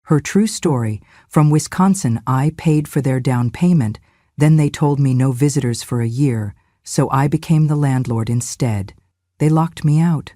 Her true story. From Wisconsin, I paid for their down payment, then they told me no visitors for a year, so I became the landlord instead. They locked me out.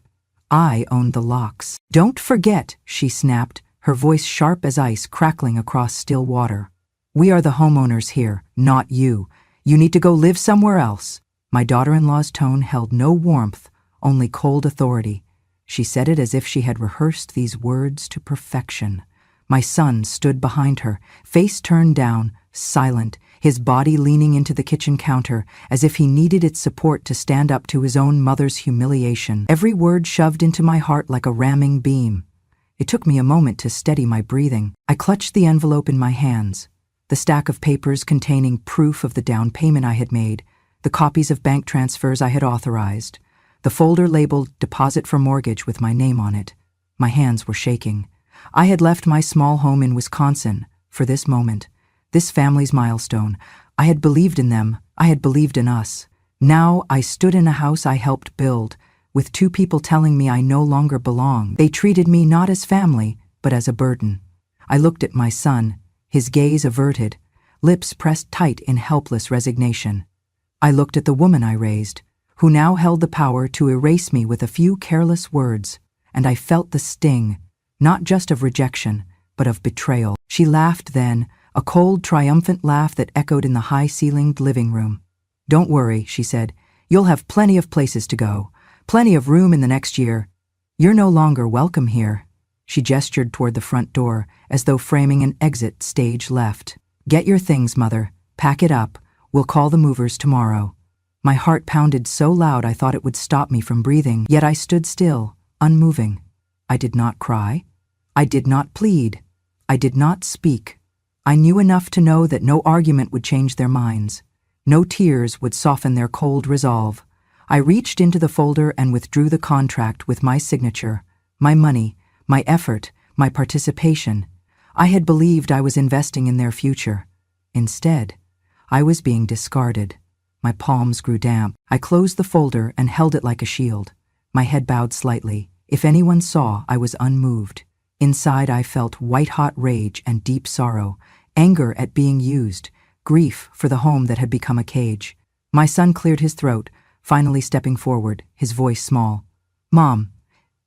I owned the locks. Don't forget, she snapped, her voice sharp as ice crackling across still water. We are the homeowners here, not you. You need to go live somewhere else. My daughter-in-law's tone held no warmth, only cold authority. She said it as if she had rehearsed these words to perfection. My son stood behind her, face turned down, silent, his body leaning into the kitchen counter as if he needed its support to stand up to his own mother's humiliation. Every word shoved into my heart like a ramming beam. It took me a moment to steady my breathing. I clutched the envelope in my hands. The stack of papers containing proof of the down payment I had made, the copies of bank transfers I had authorized, the folder labeled Deposit for Mortgage with my name on it. My hands were shaking. I had left my small home in Wisconsin for this moment, this family's milestone. I had believed in them. I had believed in us. Now I stood in a house I helped build, with two people telling me I no longer belong. They treated me not as family, but as a burden. I looked at my son, his gaze averted, lips pressed tight in helpless resignation. I looked at the woman I raised, who now held the power to erase me with a few careless words, and I felt the sting, not just of rejection, but of betrayal. She laughed then, a cold, triumphant laugh that echoed in the high-ceilinged living room. Don't worry, she said. You'll have plenty of places to go, plenty of room in the next year. You're no longer welcome here. She gestured toward the front door, as though framing an exit stage left. Get your things, Mother. Pack it up. We'll call the movers tomorrow. My heart pounded so loud I thought it would stop me from breathing, yet I stood still, unmoving. I did not cry. I did not plead. I did not speak. I knew enough to know that no argument would change their minds. No tears would soften their cold resolve. I reached into the folder and withdrew the contract with my signature, my money, my effort, my participation. I had believed I was investing in their future. Instead, I was being discarded. My palms grew damp. I closed the folder and held it like a shield. My head bowed slightly. If anyone saw, I was unmoved. Inside, I felt white-hot rage and deep sorrow, anger at being used, grief for the home that had become a cage. My son cleared his throat, finally stepping forward, his voice small. Mom,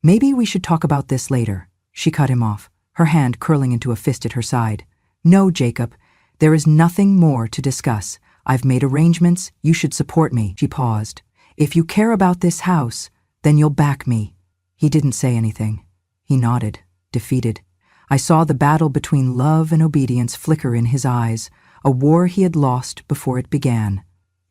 maybe we should talk about this later. She cut him off, her hand curling into a fist at her side. No, Jacob, there is nothing more to discuss. I've made arrangements. You should support me. She paused. If you care about this house, then you'll back me. He didn't say anything. He nodded, defeated. I saw the battle between love and obedience flicker in his eyes, a war he had lost before it began.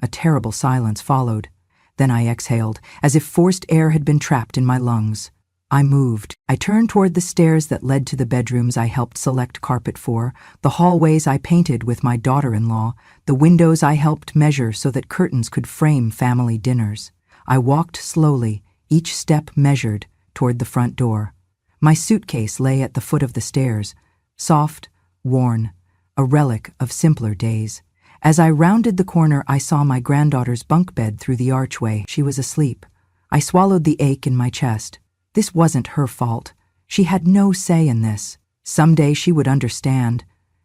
A terrible silence followed. Then I exhaled, as if forced air had been trapped in my lungs. I moved. I turned toward the stairs that led to the bedrooms I helped select carpet for, the hallways I painted with my daughter-in-law, the windows I helped measure so that curtains could frame family dinners. I walked slowly, each step measured, toward the front door. My suitcase lay at the foot of the stairs, soft, worn, a relic of simpler days. As I rounded the corner, I saw my granddaughter's bunk bed through the archway. She was asleep. I swallowed the ache in my chest. This wasn't her fault. She had no say in this. Someday she would understand,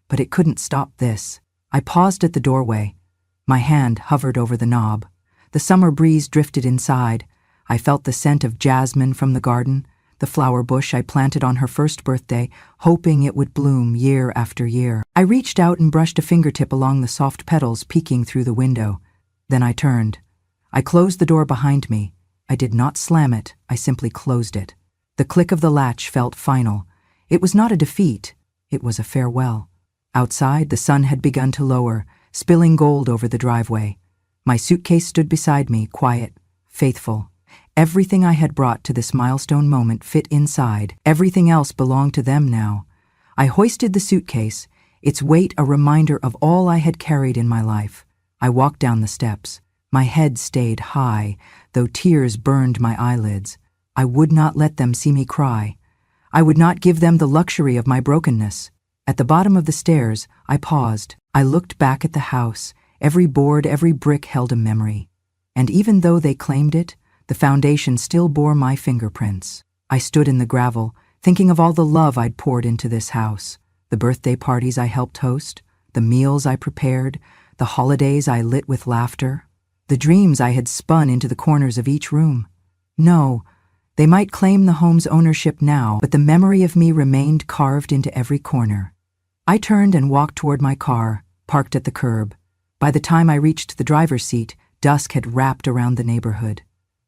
but it couldn't stop this. I paused at the doorway. My hand hovered over the knob. The summer breeze drifted inside. I felt the scent of jasmine from the garden, the flower bush I planted on her first birthday, hoping it would bloom year after year. I reached out and brushed a fingertip along the soft petals peeking through the window. Then I turned. I closed the door behind me. I did not slam it, I simply closed it. The click of the latch felt final. It was not a defeat, it was a farewell. Outside, the sun had begun to lower, spilling gold over the driveway. My suitcase stood beside me, quiet, faithful. Everything I had brought to this milestone moment fit inside. Everything else belonged to them now. I hoisted the suitcase, its weight a reminder of all I had carried in my life. I walked down the steps. My head stayed high, though tears burned my eyelids. I would not let them see me cry. I would not give them the luxury of my brokenness. At the bottom of the stairs, I paused. I looked back at the house. Every board, every brick held a memory. And even though they claimed it, the foundation still bore my fingerprints. I stood in the gravel, thinking of all the love I'd poured into this house. The birthday parties I helped host, the meals I prepared, the holidays I lit with laughter, the dreams I had spun into the corners of each room. No, they might claim the home's ownership now, but the memory of me remained carved into every corner. I turned and walked toward my car, parked at the curb. By the time I reached the driver's seat, dusk had wrapped around the neighborhood.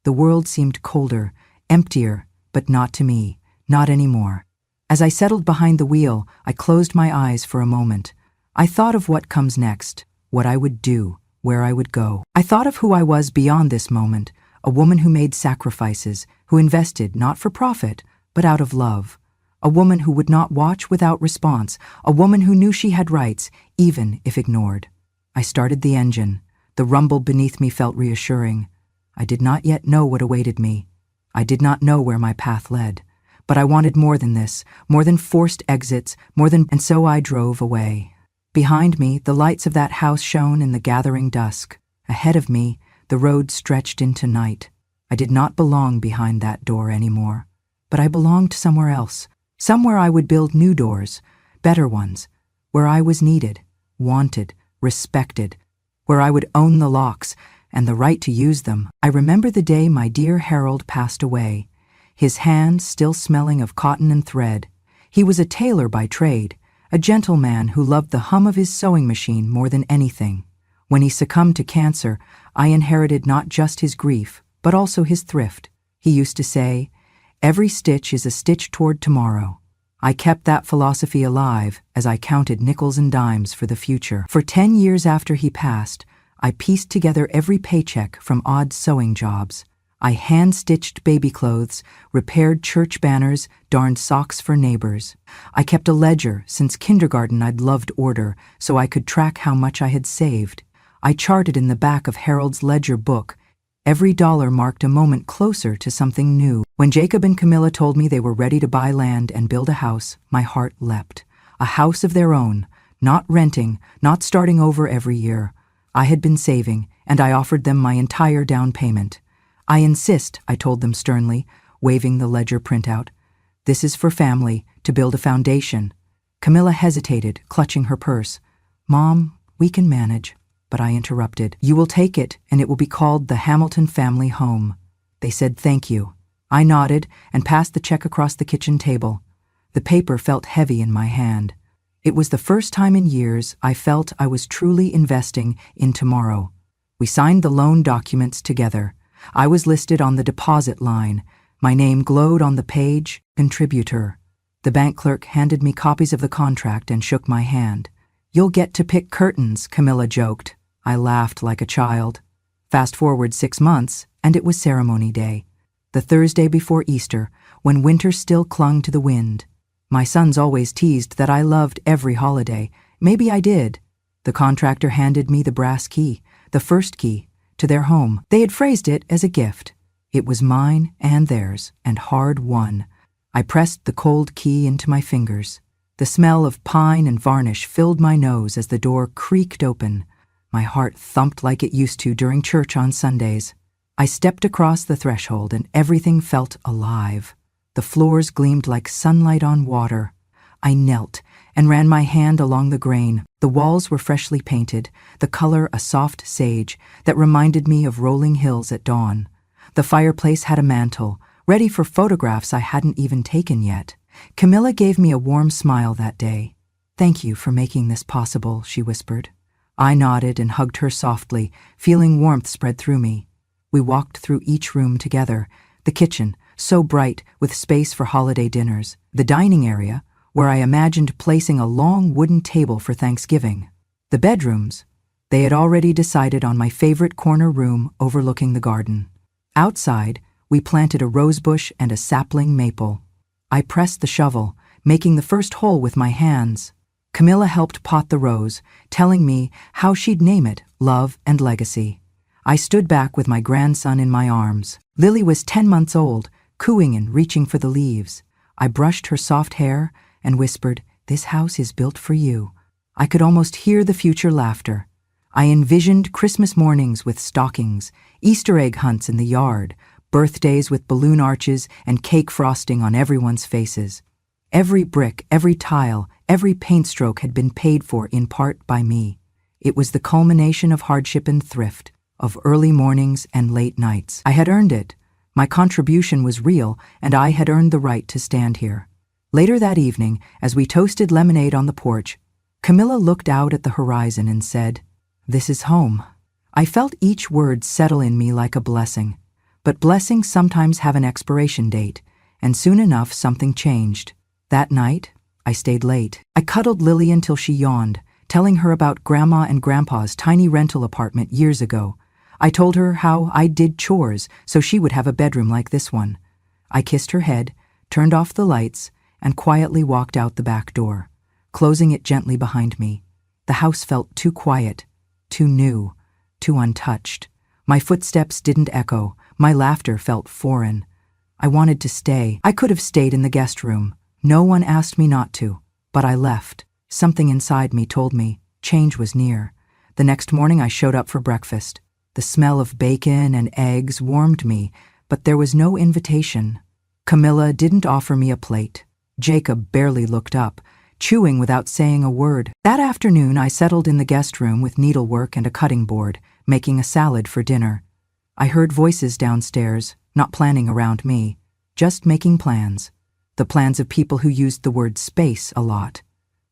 The world seemed colder, emptier, but not to me, not anymore. As I settled behind the wheel, I closed my eyes for a moment. I thought of what comes next, what I would do, where I would go. I thought of who I was beyond this moment, a woman who made sacrifices, who invested not for profit, but out of love. A woman who would not watch without response, a woman who knew she had rights, even if ignored. I started the engine. The rumble beneath me felt reassuring. I did not yet know what awaited me. I did not know where my path led. But I wanted more than this, more than forced exits, and so I drove away. Behind me, the lights of that house shone in the gathering dusk. Ahead of me, the road stretched into night. I did not belong behind that door anymore, but I belonged somewhere else, somewhere I would build new doors, better ones, where I was needed, wanted, respected, where I would own the locks and the right to use them. I remember the day my dear Harold passed away, his hands still smelling of cotton and thread. He was a tailor by trade, a gentleman who loved the hum of his sewing machine more than anything. When he succumbed to cancer, I inherited not just his grief, but also his thrift. He used to say, "Every stitch is a stitch toward tomorrow." I kept that philosophy alive as I counted nickels and dimes for the future. For 10 years after he passed, I pieced together every paycheck from odd sewing jobs. I hand-stitched baby clothes, repaired church banners, darned socks for neighbors. I kept a ledger. Since kindergarten I'd loved order, so I could track how much I had saved. I charted in the back of Harold's ledger book. Every dollar marked a moment closer to something new. When Jacob and Camilla told me they were ready to buy land and build a house, my heart leapt. A house of their own, not renting, not starting over every year. I had been saving, and I offered them my entire down payment. "I insist," I told them sternly, waving the ledger printout. "This is for family, to build a foundation." Camilla hesitated, clutching her purse. "Mom, we can manage." But I interrupted. "You will take it, and it will be called the Hamilton Family Home." They said thank you. I nodded and passed the check across the kitchen table. The paper felt heavy in my hand. It was the first time in years I felt I was truly investing in tomorrow. We signed the loan documents together. I was listed on the deposit line. My name glowed on the page, contributor. The bank clerk handed me copies of the contract and shook my hand. "You'll get to pick curtains," Camilla joked. I laughed like a child. Fast forward 6 months, and it was ceremony day. The Thursday before Easter, when winter still clung to the wind. My sons always teased that I loved every holiday. Maybe I did. The contractor handed me the brass key, the first key, to their home. They had phrased it as a gift. It was mine and theirs, and hard-won. I pressed the cold key into my fingers. The smell of pine and varnish filled my nose as the door creaked open. My heart thumped like it used to during church on Sundays. I stepped across the threshold and everything felt alive. The floors gleamed like sunlight on water. I knelt and ran my hand along the grain. The walls were freshly painted, the color a soft sage that reminded me of rolling hills at dawn. The fireplace had a mantel, ready for photographs I hadn't even taken yet. Camilla gave me a warm smile that day. "Thank you for making this possible," she whispered. I nodded and hugged her softly, feeling warmth spread through me. We walked through each room together. The kitchen, so bright, with space for holiday dinners. The dining area, where I imagined placing a long wooden table for Thanksgiving. The bedrooms. They had already decided on my favorite corner room overlooking the garden. Outside, we planted a rosebush and a sapling maple. I pressed the shovel, making the first hole with my hands. Camilla helped pot the rose, telling me how she'd name it, Love and Legacy. I stood back with my grandson in my arms. Lily was 10 months old, cooing and reaching for the leaves. I brushed her soft hair and whispered, "This house is built for you." I could almost hear the future laughter. I envisioned Christmas mornings with stockings, Easter egg hunts in the yard, birthdays with balloon arches and cake frosting on everyone's faces. Every brick, every tile, every paint stroke had been paid for in part by me. It was the culmination of hardship and thrift, of early mornings and late nights. I had earned it. My contribution was real, and I had earned the right to stand here. Later that evening, as we toasted lemonade on the porch, Camilla looked out at the horizon and said, "This is home." I felt each word settle in me like a blessing. But blessings sometimes have an expiration date, and soon enough something changed. That night, I stayed late. I cuddled Lily until she yawned, telling her about Grandma and Grandpa's tiny rental apartment years ago. I told her how I did chores so she would have a bedroom like this one. I kissed her head, turned off the lights, and quietly walked out the back door, closing it gently behind me. The house felt too quiet, too new, too untouched. My footsteps didn't echo. My laughter felt foreign. I wanted to stay. I could have stayed in the guest room. No one asked me not to, but I left. Something inside me told me change was near. The next morning I showed up for breakfast. The smell of bacon and eggs warmed me, but there was no invitation. Camilla didn't offer me a plate. Jacob barely looked up, chewing without saying a word. That afternoon I settled in the guest room with needlework and a cutting board, making a salad for dinner. I heard voices downstairs, not planning around me, just making plans. The plans of people who used the word space a lot.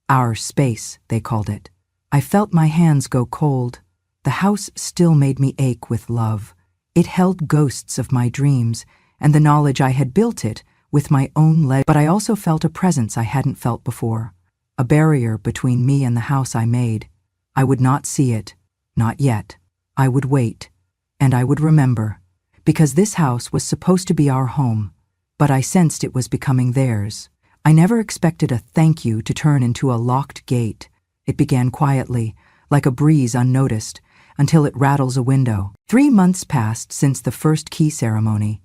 Our space, they called it. I felt my hands go cold. The house still made me ache with love. It held ghosts of my dreams, and the knowledge I had built it with my own legs. But I also felt a presence I hadn't felt before, a barrier between me and the house I made. I would not see it, not yet. I would wait, and I would remember, because this house was supposed to be our home, but I sensed it was becoming theirs. I never expected a thank you to turn into a locked gate. It began quietly, like a breeze unnoticed, until it rattles a window. 3 months passed since the first key ceremony.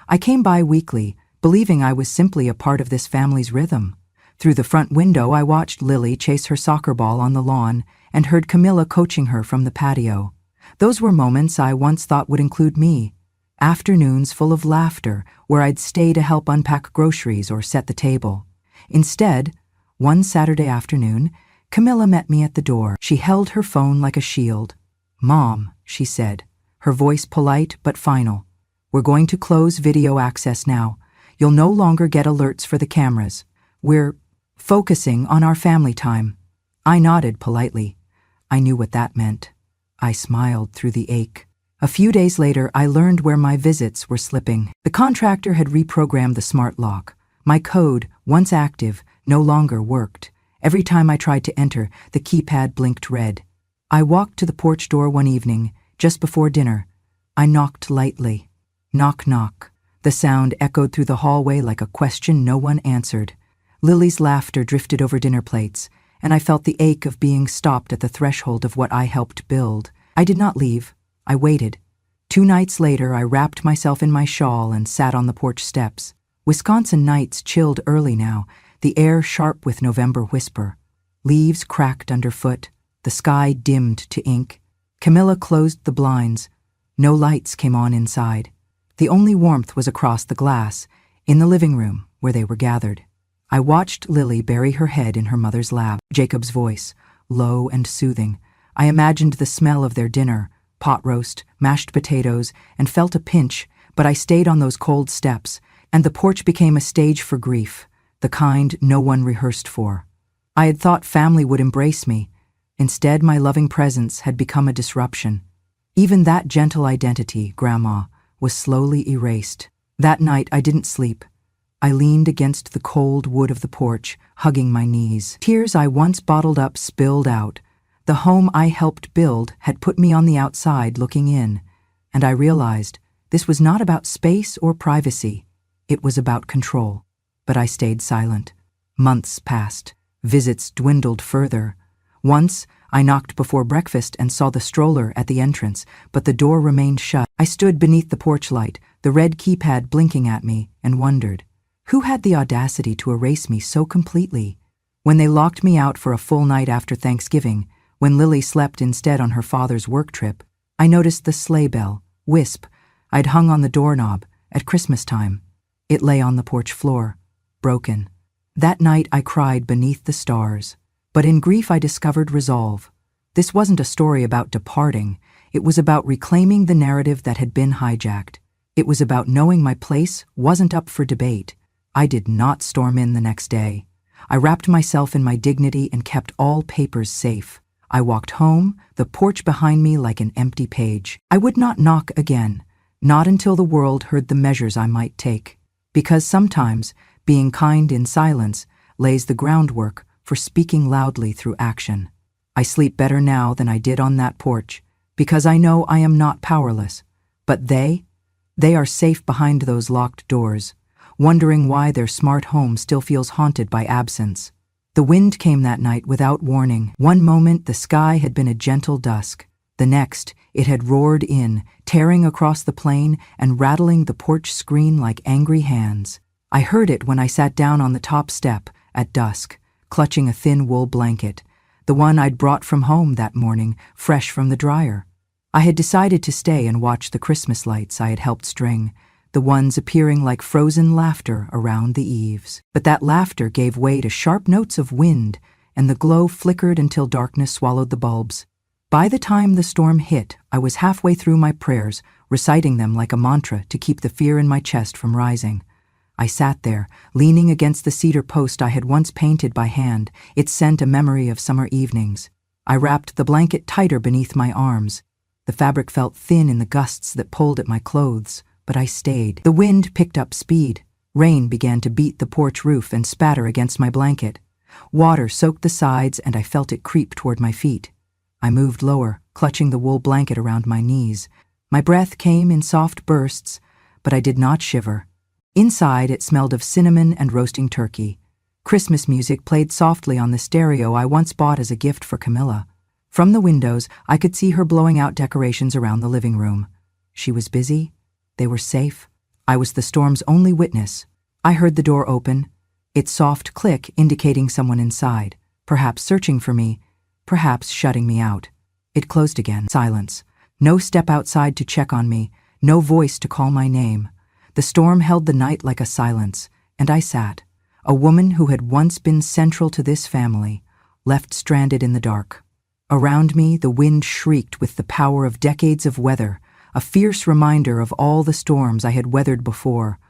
I came by weekly, believing I was simply a part of this family's rhythm. Through the front window I watched Lily chase her soccer ball on the lawn and heard Camilla coaching her from the patio. Those were moments I once thought would include me. Afternoons full of laughter where I'd stay to help unpack groceries or set the table. Instead, one Saturday afternoon, Camilla met me at the door. She held her phone like a shield. "Mom," she said, her voice polite but final. "We're going to close video access now. You'll no longer get alerts for the cameras. We're focusing on our family time." I nodded politely. I knew what that meant. I smiled through the ache. A few days later, I learned where my visits were slipping. The contractor had reprogrammed the smart lock. My code, once active, no longer worked. Every time I tried to enter, the keypad blinked red. I walked to the porch door one evening, just before dinner. I knocked lightly. Knock, knock. The sound echoed through the hallway like a question no one answered. Lily's laughter drifted over dinner plates, and I felt the ache of being stopped at the threshold of what I helped build. I did not leave. I waited. 2 nights later, I wrapped myself in my shawl and sat on the porch steps. Wisconsin nights chilled early now, the air sharp with November whisper. Leaves cracked underfoot, the sky dimmed to ink. Camilla closed the blinds. No lights came on inside. The only warmth was across the glass, in the living room where they were gathered. I watched Lily bury her head in her mother's lap. Jacob's voice, low and soothing. I imagined the smell of their dinner, pot roast, mashed potatoes, and felt a pinch, but I stayed on those cold steps, and the porch became a stage for grief, the kind no one rehearsed for. I had thought family would embrace me. Instead, my loving presence had become a disruption. Even that gentle identity, Grandma, was slowly erased. That night I didn't sleep. I leaned against the cold wood of the porch, hugging my knees. Tears I once bottled up spilled out. The home I helped build had put me on the outside looking in, and I realized this was not about space or privacy. It was about control. But I stayed silent. Months passed. Visits dwindled further. Once, I knocked before breakfast and saw the stroller at the entrance, but the door remained shut. I stood beneath the porch light, the red keypad blinking at me, and wondered, who had the audacity to erase me so completely? When they locked me out for a full night after Thanksgiving, when Lily slept instead on her father's work trip, I noticed the sleigh bell, Wisp, I'd hung on the doorknob at Christmas time. It lay on the porch floor, broken. That night I cried beneath the stars. But in grief I discovered resolve. This wasn't a story about departing. It was about reclaiming the narrative that had been hijacked. It was about knowing my place wasn't up for debate. I did not storm in the next day. I wrapped myself in my dignity and kept all papers safe. I walked home, the porch behind me like an empty page. I would not knock again, not until the world heard the measures I might take. Because sometimes, being kind in silence lays the groundwork for speaking loudly through action. I sleep better now than I did on that porch, because I know I am not powerless. But they are safe behind those locked doors, wondering why their smart home still feels haunted by absence. The wind came that night without warning. One moment the sky had been a gentle dusk. The next, it had roared in, tearing across the plain and rattling the porch screen like angry hands. I heard it when I sat down on the top step at dusk, clutching a thin wool blanket, the one I'd brought from home that morning, fresh from the dryer. I had decided to stay and watch the Christmas lights I had helped string, the ones appearing like frozen laughter around the eaves. But that laughter gave way to sharp notes of wind, and the glow flickered until darkness swallowed the bulbs. By the time the storm hit, I was halfway through my prayers, reciting them like a mantra to keep the fear in my chest from rising. I sat there, leaning against the cedar post I had once painted by hand, its scent a memory of summer evenings. I wrapped the blanket tighter beneath my arms. The fabric felt thin in the gusts that pulled at my clothes, but I stayed. The wind picked up speed. Rain began to beat the porch roof and spatter against my blanket. Water soaked the sides and I felt it creep toward my feet. I moved lower, clutching the wool blanket around my knees. My breath came in soft bursts, but I did not shiver. Inside, it smelled of cinnamon and roasting turkey. Christmas music played softly on the stereo I once bought as a gift for Camilla. From the windows, I could see her blowing out decorations around the living room. She was busy. They were safe. I was the storm's only witness. I heard the door open, its soft click indicating someone inside, perhaps searching for me, perhaps shutting me out. It closed again. Silence. No step outside to check on me, no voice to call my name. The storm held the night like a silence, and I sat, a woman who had once been central to this family, left stranded in the dark. Around me, the wind shrieked with the power of decades of weather, a fierce reminder of all the storms I had weathered before,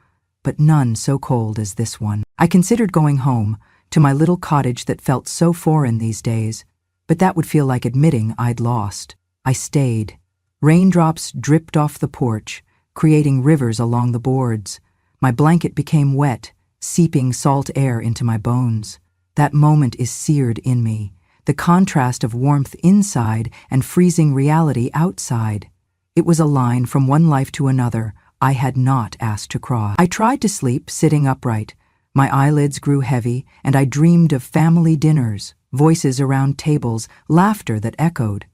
but none so cold as this one. I considered going home, to my little cottage that felt so foreign these days, but that would feel like admitting I'd lost. I stayed. Raindrops dripped off the porch, creating rivers along the boards. My blanket became wet, seeping salt air into my bones. That moment is seared in me, the contrast of warmth inside and freezing reality outside. It was a line from one life to another I had not asked to cross. I tried to sleep, sitting upright. My eyelids grew heavy, and I dreamed of family dinners, voices around tables, laughter that echoed.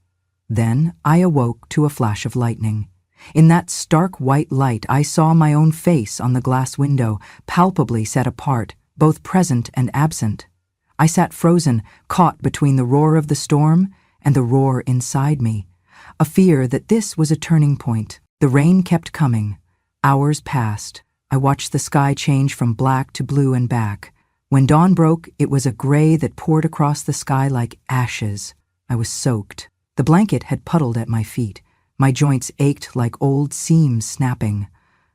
Then I awoke to a flash of lightning. In that stark white light, I saw my own face on the glass window, palpably set apart, both present and absent. I sat frozen, caught between the roar of the storm and the roar inside me, a fear that this was a turning point. The rain kept coming. Hours passed. I watched the sky change from black to blue and back. When dawn broke, it was a gray that poured across the sky like ashes. I was soaked. The blanket had puddled at my feet. My joints ached like old seams snapping.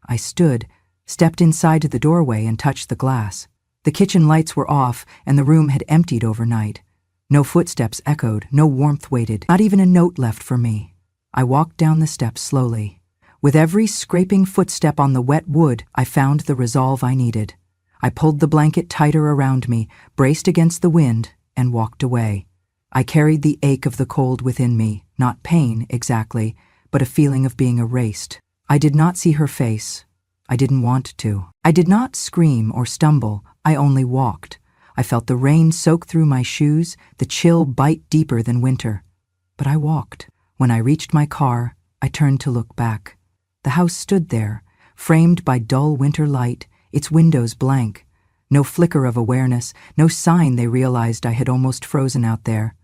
I stood, stepped inside to the doorway and touched the glass. The kitchen lights were off and the room had emptied overnight. No footsteps echoed, no warmth waited, not even a note left for me. I walked down the steps slowly. With every scraping footstep on the wet wood, I found the resolve I needed. I pulled the blanket tighter around me, braced against the wind, and walked away. I carried the ache of the cold within me, not pain exactly, but a feeling of being erased. I did not see her face. I didn't want to. I did not scream or stumble. I only walked. I felt the rain soak through my shoes, the chill bite deeper than winter. But I walked. When I reached my car, I turned to look back. The house stood there, framed by dull winter light, its windows blank. No flicker of awareness, no sign they realized I had almost frozen out there.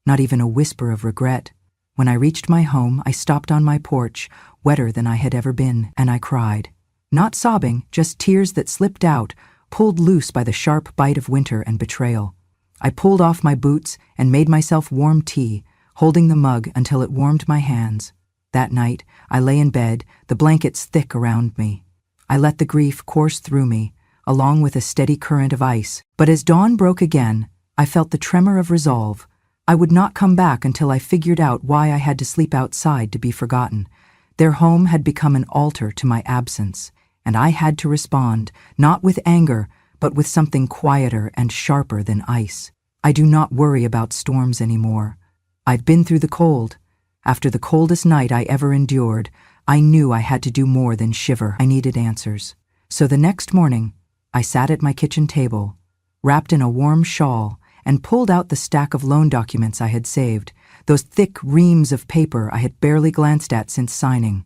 Not even a whisper of regret. When I reached my home, I stopped on my porch, wetter than I had ever been, and I cried. Not sobbing, just tears that slipped out, pulled loose by the sharp bite of winter and betrayal. I pulled off my boots and made myself warm tea, holding the mug until it warmed my hands. That night, I lay in bed, the blankets thick around me. I let the grief course through me, along with a steady current of ice. But as dawn broke again, I felt the tremor of resolve. I would not come back until I figured out why I had to sleep outside to be forgotten. Their home had become an altar to my absence, and I had to respond, not with anger, but with something quieter and sharper than ice. I do not worry about storms anymore. I've been through the cold. After the coldest night I ever endured, I knew I had to do more than shiver. I needed answers. So the next morning, I sat at my kitchen table, wrapped in a warm shawl, and pulled out the stack of loan documents I had saved, those thick reams of paper I had barely glanced at since signing.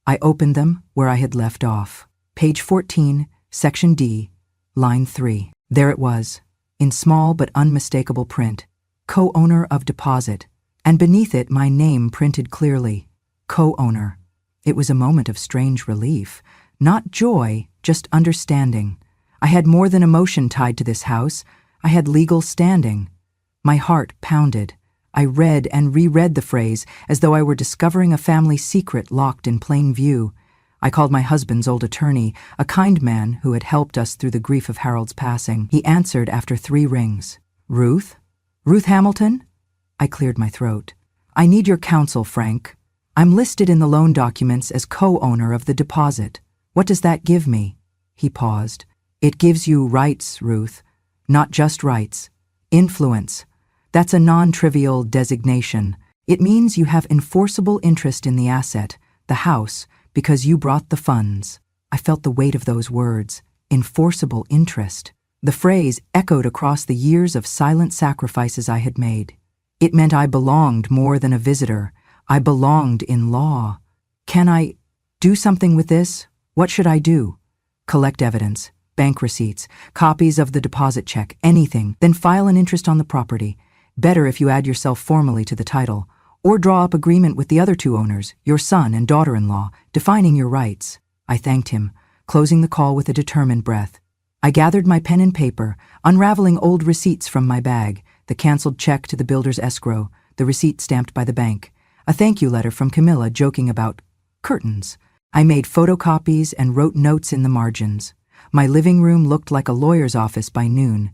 I opened them where I had left off. Page 14, Section D, Line 3. There it was, in small but unmistakable print, co-owner of deposit, and beneath it my name printed clearly, co-owner. It was a moment of strange relief, not joy, just understanding. I had more than emotion tied to this house. I had legal standing. My heart pounded. I read and reread the phrase as though I were discovering a family secret locked in plain view. I called my husband's old attorney, a kind man who had helped us through the grief of Harold's passing. He answered after 3 rings. Ruth? Ruth Hamilton? I cleared my throat. I need your counsel, Frank. I'm listed in the loan documents as co-owner of the deposit. What does that give me? He paused. It gives you rights, Ruth. Not just rights. Influence. That's a non-trivial designation. It means you have enforceable interest in the asset, the house, because you brought the funds. I felt the weight of those words. Enforceable interest. The phrase echoed across the years of silent sacrifices I had made. It meant I belonged more than a visitor. I belonged in law. Can I do something with this? What should I do? Collect evidence, bank receipts, copies of the deposit check, anything, then file an interest on the property. Better if you add yourself formally to the title, or draw up agreement with the other 2 owners, your son and daughter-in-law, defining your rights. I thanked him, closing the call with a determined breath. I gathered my pen and paper, unraveling old receipts from my bag, the canceled check to the builder's escrow, the receipt stamped by the bank, a thank you letter from Camilla joking about curtains. I made photocopies and wrote notes in the margins. My living room looked like a lawyer's office by noon.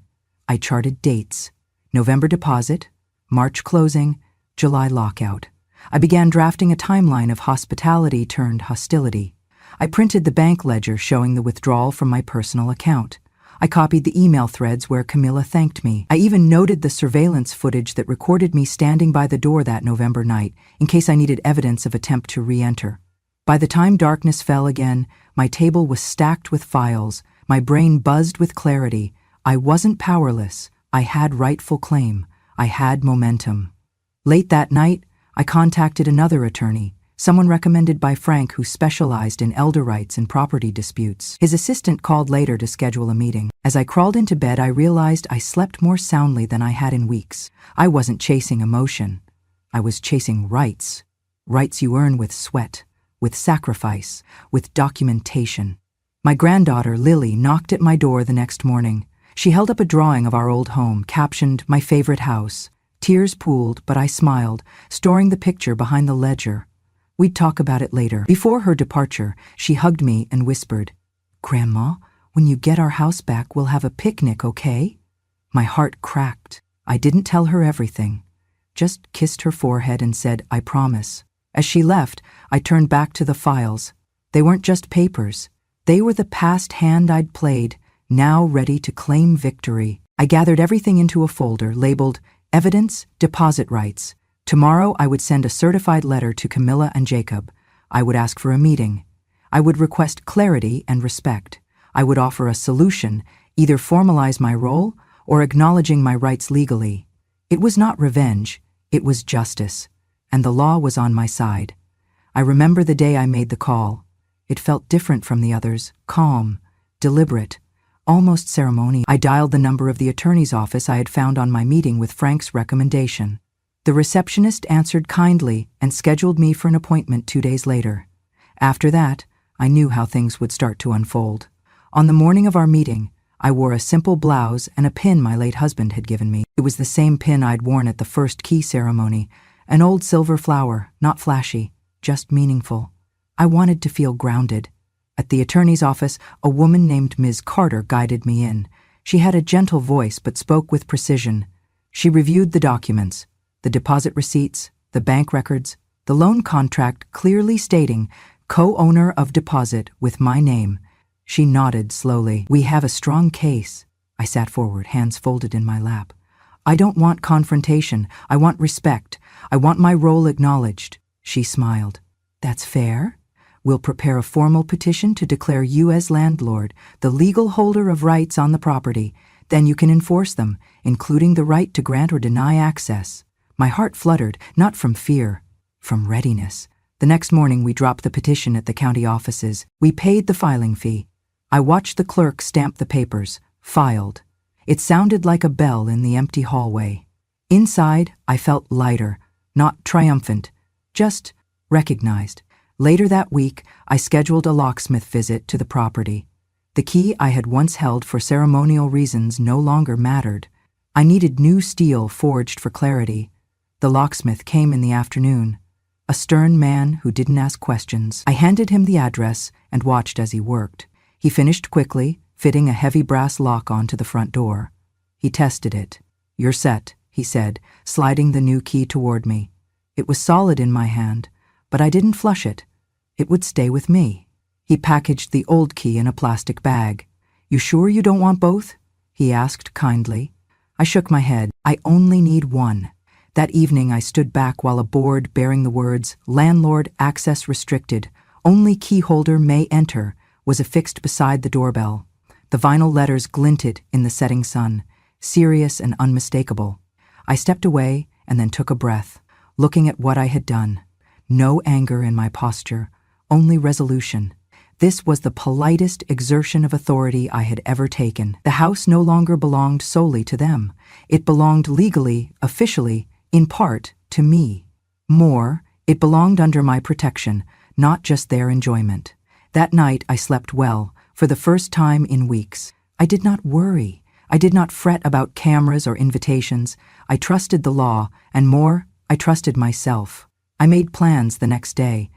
I charted dates. November deposit, March closing, July lockout. I began drafting a timeline of hospitality turned hostility. I printed the bank ledger showing the withdrawal from my personal account. I copied the email threads where Camilla thanked me. I even noted the surveillance footage that recorded me standing by the door that November night, in case I needed evidence of attempt to re-enter. By the time darkness fell again, my table was stacked with files, my brain buzzed with clarity. I wasn't powerless. I had rightful claim. I had momentum. Late that night, I contacted another attorney, someone recommended by Frank who specialized in elder rights and property disputes. His assistant called later to schedule a meeting. As I crawled into bed, I realized I slept more soundly than I had in weeks. I wasn't chasing emotion. I was chasing rights. Rights you earn with sweat, with sacrifice, with documentation. My granddaughter, Lily, knocked at my door the next morning. She held up a drawing of our old home, captioned, "My favorite house." Tears pooled, but I smiled, storing the picture behind the ledger. We'd talk about it later. Before her departure, she hugged me and whispered, "Grandma, when you get our house back, we'll have a picnic, okay?" My heart cracked. I didn't tell her everything. Just kissed her forehead and said, "I promise." As she left, I turned back to the files. They weren't just papers. They were the past hand I'd played, now ready to claim victory. I gathered everything into a folder labeled Evidence, Deposit Rights. Tomorrow I would send a certified letter to Camilla and Jacob. I would ask for a meeting. I would request clarity and respect. I would offer a solution, either formalize my role or acknowledging my rights legally. It was not revenge, it was justice, and the law was on my side. I remember the day I made the call. It felt different from the others, calm, deliberate, almost ceremonial. I dialed the number of the attorney's office I had found on my meeting with Frank's recommendation. The receptionist answered kindly and scheduled me for an appointment 2 days later. After that, I knew how things would start to unfold. On the morning of our meeting, I wore a simple blouse and a pin my late husband had given me. It was the same pin I'd worn at the first key ceremony, an old silver flower, not flashy, just meaningful. I wanted to feel grounded. At the attorney's office, a woman named Ms. Carter guided me in. She had a gentle voice but spoke with precision. She reviewed the documents, the deposit receipts, the bank records, the loan contract clearly stating co-owner of deposit with my name. She nodded slowly. "We have a strong case." I sat forward, hands folded in my lap. "I don't want confrontation. I want respect. I want my role acknowledged." She smiled. "That's fair. We'll prepare a formal petition to declare you as landlord, the legal holder of rights on the property. Then you can enforce them, including the right to grant or deny access." My heart fluttered, not from fear, from readiness. The next morning we dropped the petition at the county offices. We paid the filing fee. I watched the clerk stamp the papers, filed. It sounded like a bell in the empty hallway. Inside, I felt lighter, not triumphant, just recognized. Later that week, I scheduled a locksmith visit to the property. The key I had once held for ceremonial reasons no longer mattered. I needed new steel forged for clarity. The locksmith came in the afternoon, a stern man who didn't ask questions. I handed him the address and watched as he worked. He finished quickly, fitting a heavy brass lock onto the front door. He tested it. "You're set," he said, sliding the new key toward me. It was solid in my hand, but I didn't flush it. It would stay with me. He packaged the old key in a plastic bag. "You sure you don't want both?" he asked kindly. I shook my head. "I only need one." That evening I stood back while a board bearing the words, "Landlord Access Restricted, Only Key Holder May Enter," was affixed beside the doorbell. The vinyl letters glinted in the setting sun, serious and unmistakable. I stepped away and then took a breath, looking at what I had done. No anger in my posture, only resolution. This was the politest exertion of authority I had ever taken. The house no longer belonged solely to them. It belonged legally, officially, in part, to me. More, it belonged under my protection, not just their enjoyment. That night I slept well, for the first time in weeks. I did not worry. I did not fret about cameras or invitations. I trusted the law, and more, I trusted myself. I made plans the next day.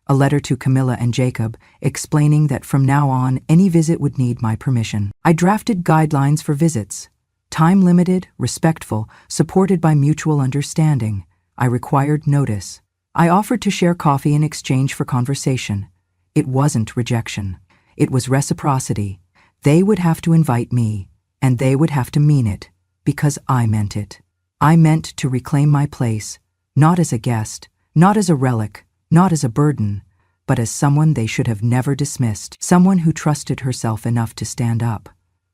A letter to Camilla and Jacob, explaining that from now on any visit would need my permission. I drafted guidelines for visits. Time-limited, respectful, supported by mutual understanding. I required notice. I offered to share coffee in exchange for conversation. It wasn't rejection. It was reciprocity. They would have to invite me, and they would have to mean it, because I meant it. I meant to reclaim my place, not as a guest, not as a relic, not as a burden, but as someone they should have never dismissed, someone who trusted herself enough to stand up.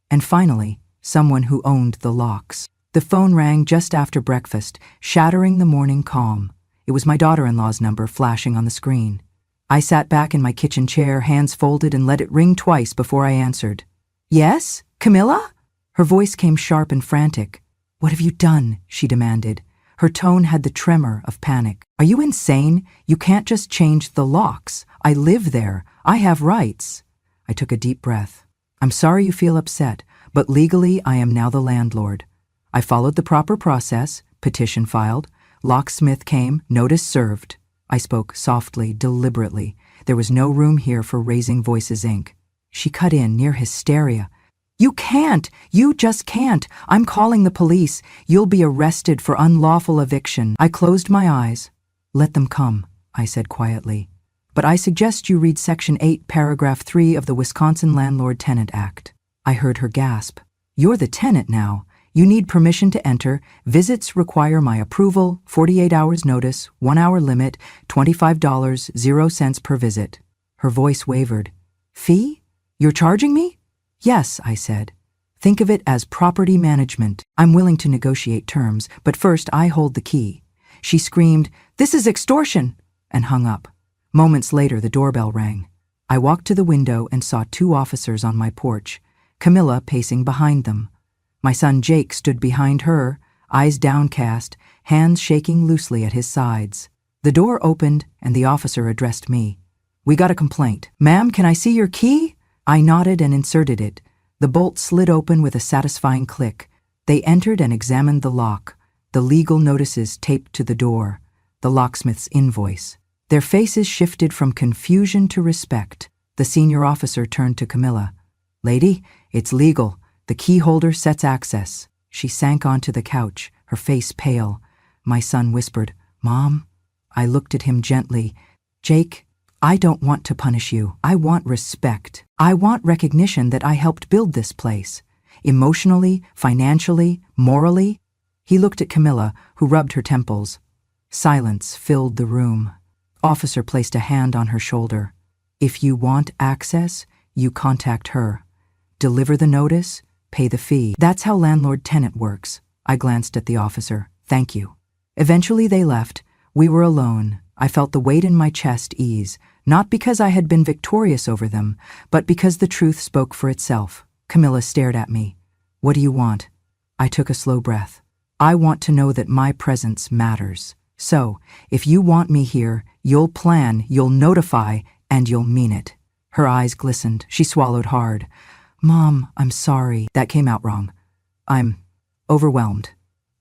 And finally, someone who owned the locks. The phone rang just after breakfast, shattering the morning calm. It was my daughter-in-law's number flashing on the screen. I sat back in my kitchen chair, hands folded, and let it ring twice before I answered. "Yes, Camilla?" Her voice came sharp and frantic. "What have you done?" she demanded. Her tone had the tremor of panic. "Are you insane? You can't just change the locks. I live there. I have rights." I took a deep breath. "I'm sorry you feel upset, but legally I am now the landlord. I followed the proper process, petition filed, locksmith came, notice served." I spoke softly, deliberately. There was no room here for raising voices, Inc. She cut in, near hysteria. "You can't! You just can't! I'm calling the police. You'll be arrested for unlawful eviction." I closed my eyes. "Let them come," I said quietly. "But I suggest you read Section 8, Paragraph 3 of the Wisconsin Landlord-Tenant Act." I heard her gasp. "You're the tenant now. You need permission to enter. Visits require my approval, 48 hours notice, 1 hour limit, $25, 0 cents per visit." Her voice wavered. "Fee? You're charging me?" "Yes," I said. "Think of it as property management. I'm willing to negotiate terms, but first I hold the key." She screamed, "This is extortion!" and hung up. Moments later, the doorbell rang. I walked to the window and saw 2 officers on my porch, Camilla pacing behind them. My son Jake stood behind her, eyes downcast, hands shaking loosely at his sides. The door opened and the officer addressed me. "We got a complaint." "Ma'am, can I see your key?" I nodded and inserted it. The bolt slid open with a satisfying click. They entered and examined the lock, the legal notices taped to the door, the locksmith's invoice. Their faces shifted from confusion to respect. The senior officer turned to Camilla. "Lady, it's legal. The key holder sets access." She sank onto the couch, her face pale. My son whispered, "Mom?" I looked at him gently. "Jake, I don't want to punish you. I want respect. I want recognition that I helped build this place. Emotionally, financially, morally." He looked at Camilla, who rubbed her temples. Silence filled the room. Officer placed a hand on her shoulder. "If you want access, you contact her. Deliver the notice, pay the fee. That's how landlord-tenant works." I glanced at the officer. "Thank you." Eventually they left. We were alone. I felt the weight in my chest ease, not because I had been victorious over them, but because the truth spoke for itself. Camilla stared at me. "What do you want?" I took a slow breath. "I want to know that my presence matters. So, if you want me here, you'll plan, you'll notify, and you'll mean it." Her eyes glistened. She swallowed hard. "Mom, I'm sorry. That came out wrong. I'm overwhelmed."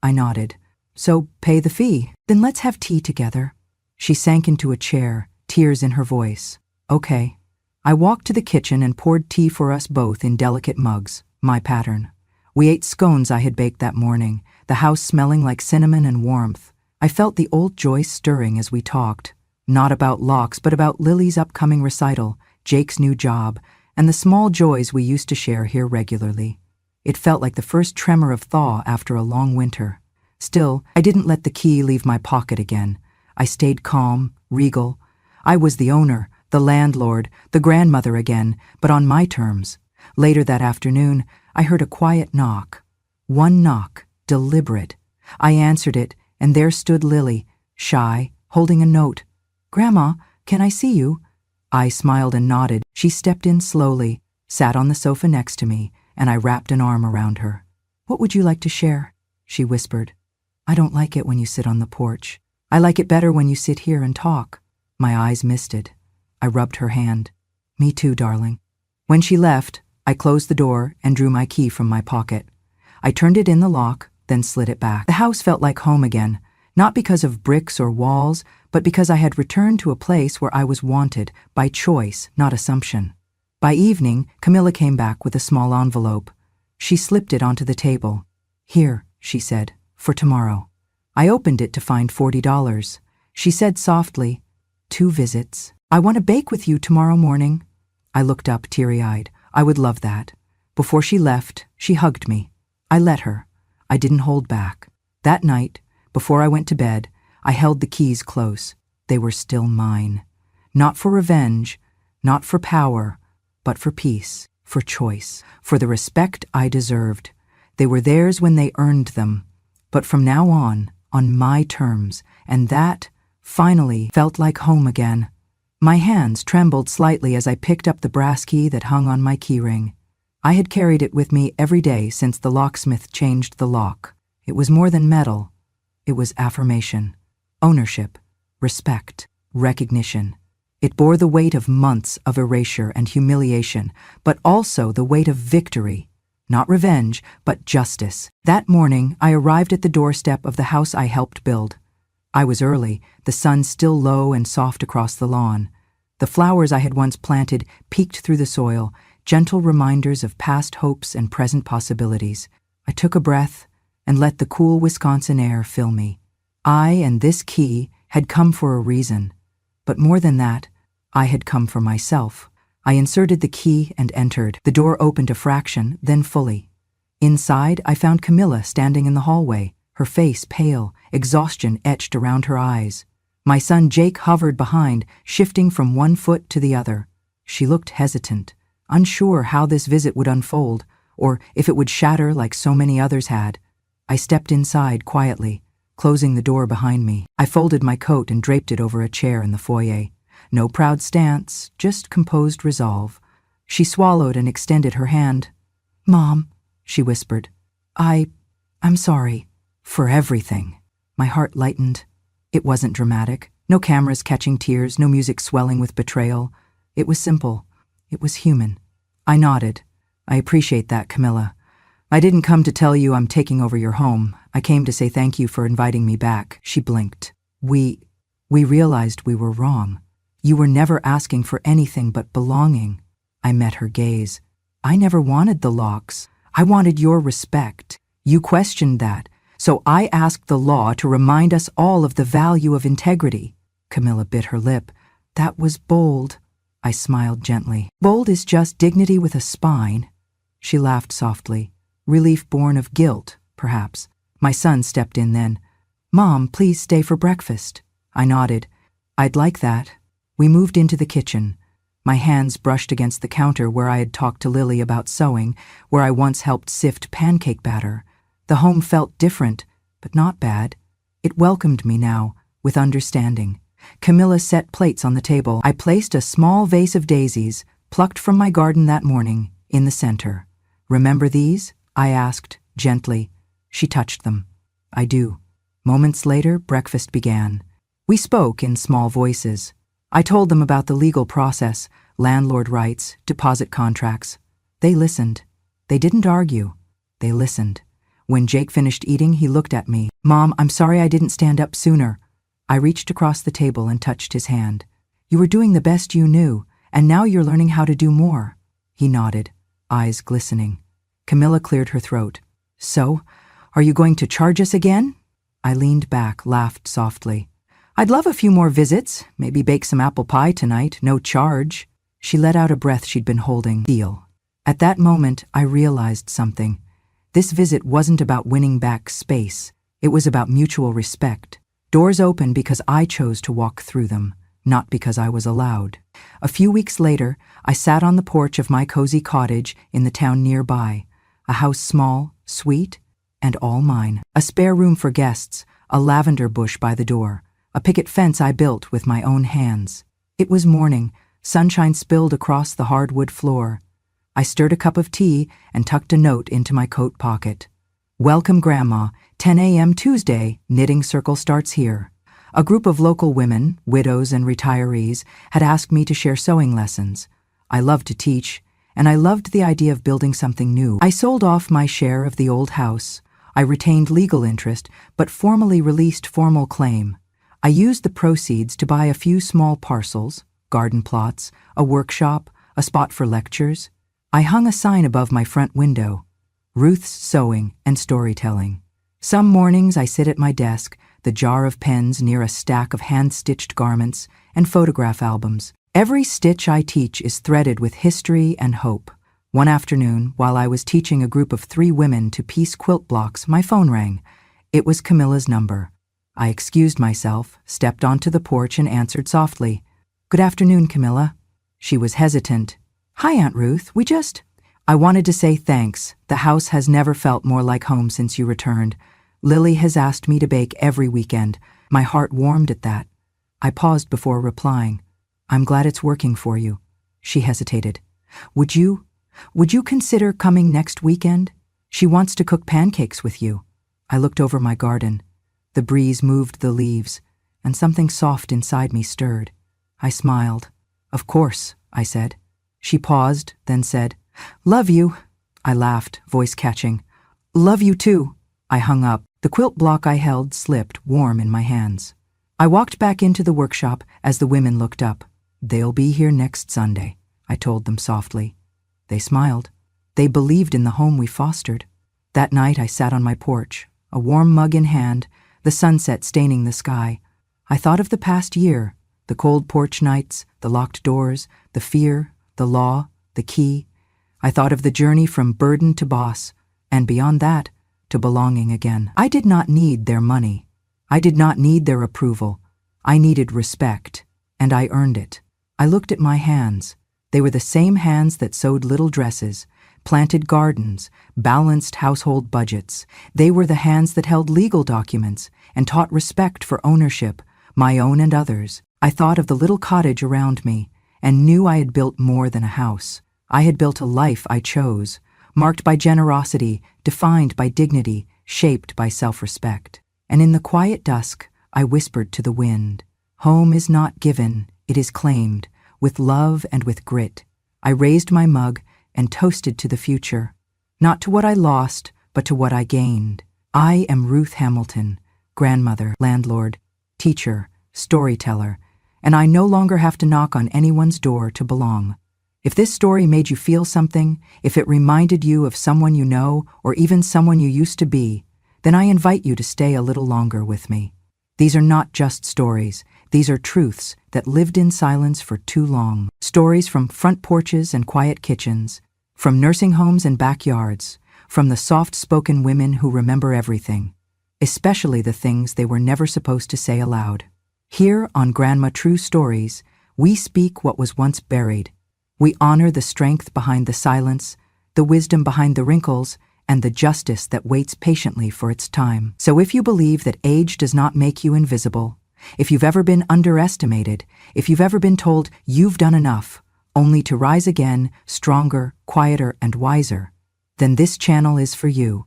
I nodded. "So, pay the fee. Then let's have tea together." She sank into a chair, tears in her voice. "Okay." I walked to the kitchen and poured tea for us both in delicate mugs, my pattern. We ate scones I had baked that morning, the house smelling like cinnamon and warmth. I felt the old joy stirring as we talked, not about locks, but about Lily's upcoming recital, Jake's new job, and the small joys we used to share here regularly. It felt like the first tremor of thaw after a long winter. Still, I didn't let the key leave my pocket again. I stayed calm, regal. I was the owner, the landlord, the grandmother again, but on my terms. Later that afternoon, I heard a quiet knock. One knock, deliberate. I answered it, and there stood Lily, shy, holding a note. "Grandma, can I see you?" I smiled and nodded. She stepped in slowly, sat on the sofa next to me, and I wrapped an arm around her. "What would you like to share?" she whispered. "I don't like it when you sit on the porch. I like it better when you sit here and talk." My eyes misted. I rubbed her hand. "Me too, darling." When she left, I closed the door and drew my key from my pocket. I turned it in the lock, then slid it back. The house felt like home again, not because of bricks or walls, but because I had returned to a place where I was wanted, by choice, not assumption. By evening, Camilla came back with a small envelope. She slipped it onto the table. "Here," she said, "for tomorrow." I opened it to find $40. She said softly, "2 visits. I want to bake with you tomorrow morning." I looked up teary-eyed. I would love that. Before she left, she hugged me. I let her. I didn't hold back. That night, before I went to bed, I held the keys close. They were still mine. Not for revenge, not for power, but for peace, for choice, for the respect I deserved. They were theirs when they earned them. But from now on my terms, and that, finally, felt like home again. My hands trembled slightly as I picked up the brass key that hung on my keyring. I had carried it with me every day since the locksmith changed the lock. It was more than metal. It was affirmation, ownership, respect, recognition. It bore the weight of months of erasure and humiliation, but also the weight of victory. Not revenge, but justice. That morning, I arrived at the doorstep of the house I helped build. I was early, the sun still low and soft across the lawn. The flowers I had once planted peeked through the soil, gentle reminders of past hopes and present possibilities. I took a breath and let the cool Wisconsin air fill me. I and this key had come for a reason. But more than that, I had come for myself. I inserted the key and entered. The door opened a fraction, then fully. Inside, I found Camilla standing in the hallway, her face pale, exhaustion etched around her eyes. My son Jake hovered behind, shifting from one foot to the other. She looked hesitant, unsure how this visit would unfold, or if it would shatter like so many others had. I stepped inside quietly, closing the door behind me. I folded my coat and draped it over a chair in the foyer. No proud stance, just composed resolve. She swallowed and extended her hand. "Mom," she whispered, I'm sorry. For everything." My heart lightened. It wasn't dramatic. No cameras catching tears, no music swelling with betrayal. It was simple. It was human. I nodded. I appreciate that, Camilla. I didn't come to tell you I'm taking over your home. I came to say thank you for inviting me back. She blinked. We realized we were wrong. You were never asking for anything but belonging. I met her gaze. I never wanted the locks. I wanted your respect. You questioned that, so I asked the law to remind us all of the value of integrity. Camilla bit her lip. That was bold. I smiled gently. Bold is just dignity with a spine. She laughed softly. Relief born of guilt, perhaps. My son stepped in then. Mom, please stay for breakfast. I nodded. I'd like that. We moved into the kitchen. My hands brushed against the counter where I had talked to Lily about sewing, where I once helped sift pancake batter. The home felt different, but not bad. It welcomed me now, with understanding. Camilla set plates on the table. I placed a small vase of daisies, plucked from my garden that morning, in the center. Remember these? I asked, gently. She touched them. I do. Moments later, breakfast began. We spoke in small voices. I told them about the legal process, landlord rights, deposit contracts. They listened. They didn't argue. They listened. When Jake finished eating, he looked at me. Mom, I'm sorry I didn't stand up sooner. I reached across the table and touched his hand. You were doing the best you knew, and now you're learning how to do more. He nodded, eyes glistening. Camilla cleared her throat. So, are you going to charge us again? I leaned back, laughed softly. I'd love a few more visits, maybe bake some apple pie tonight, no charge. She let out a breath she'd been holding. Deal. At that moment, I realized something. This visit wasn't about winning back space. It was about mutual respect. Doors opened because I chose to walk through them, not because I was allowed. A few weeks later, I sat on the porch of my cozy cottage in the town nearby, a house small, sweet, and all mine. A spare room for guests, a lavender bush by the door, a picket fence I built with my own hands. It was morning, sunshine spilled across the hardwood floor. I stirred a cup of tea and tucked a note into my coat pocket. Welcome, Grandma. 10 a.m. Tuesday, knitting circle starts here. A group of local women, widows and retirees, had asked me to share sewing lessons. I loved to teach, and I loved the idea of building something new. I sold off my share of the old house. I retained legal interest, but formally released formal claim. I used the proceeds to buy a few small parcels, garden plots, a workshop, a spot for lectures. I hung a sign above my front window, Ruth's Sewing and Storytelling. Some mornings I sit at my desk, the jar of pens near a stack of hand-stitched garments and photograph albums. Every stitch I teach is threaded with history and hope. One afternoon, while I was teaching a group of 3 women to piece quilt blocks, my phone rang. It was Camilla's number. I excused myself, stepped onto the porch and answered softly. Good afternoon, Camilla. She was hesitant. Hi, Aunt Ruth. I wanted to say thanks. The house has never felt more like home since you returned. Lily has asked me to bake every weekend. My heart warmed at that. I paused before replying. I'm glad it's working for you. She hesitated. Would you consider coming next weekend? She wants to cook pancakes with you. I looked over my garden. The breeze moved the leaves, and something soft inside me stirred. I smiled. Of course, I said. She paused, then said, Love you. I laughed, voice catching. Love you too. I hung up. The quilt block I held slipped, warm in my hands. I walked back into the workshop as the women looked up. They'll be here next Sunday, I told them softly. They smiled. They believed in the home we fostered. That night I sat on my porch, a warm mug in hand, the sunset staining the sky. I thought of the past year, the cold porch nights, the locked doors, the fear, the law, the key. I thought of the journey from burden to boss, and beyond that, to belonging again. I did not need their money. I did not need their approval. I needed respect, and I earned it. I looked at my hands. They were the same hands that sewed little dresses, planted gardens, balanced household budgets. They were the hands that held legal documents and taught respect for ownership, my own and others. I thought of the little cottage around me and knew I had built more than a house. I had built a life I chose, marked by generosity, defined by dignity, shaped by self-respect. And in the quiet dusk, I whispered to the wind, Home is not given, it is claimed, with love and with grit. I raised my mug, and toasted to the future. Not to what I lost, but to what I gained. I am Ruth Hamilton, grandmother, landlord, teacher, storyteller, and I no longer have to knock on anyone's door to belong. If this story made you feel something, if it reminded you of someone you know or even someone you used to be, then I invite you to stay a little longer with me. These are not just stories. These are truths that lived in silence for too long. Stories from front porches and quiet kitchens, from nursing homes and backyards, from the soft-spoken women who remember everything, especially the things they were never supposed to say aloud. Here on Grandma True Stories, we speak what was once buried. We honor the strength behind the silence, the wisdom behind the wrinkles, and the justice that waits patiently for its time. So if you believe that age does not make you invisible, if you've ever been underestimated, if you've ever been told you've done enough, only to rise again, stronger, quieter, and wiser, then this channel is for you.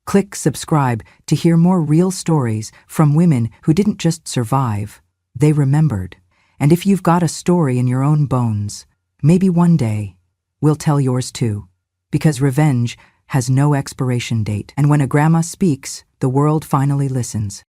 Click subscribe to hear more real stories from women who didn't just survive, they remembered. And if you've got a story in your own bones, maybe one day we'll tell yours too. Because revenge has no expiration date, and when a grandma speaks, the world finally listens.